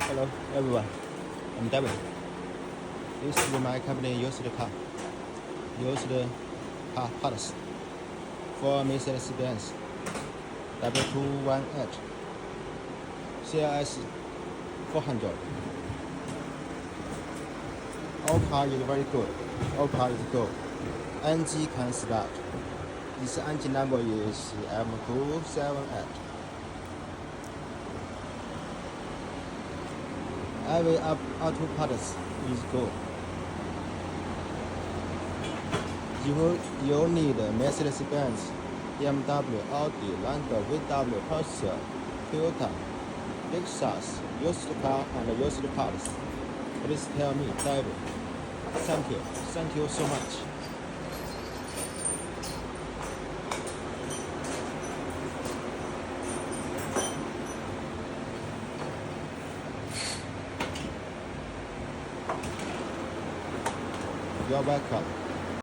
Hello everyone, I'm David. This is my company used car parts for Mercedes-benz W218 CLS400. All car is very good. All car is good. Engine can start. This engine number is M278. Every auto parts is good. You need Mercedes-benz, BMW, Audi, Land, VW, Porsche, Toyota, Lexus, used car and used parts. Please tell me, David. Thank you. Thank you so much. You're welcome.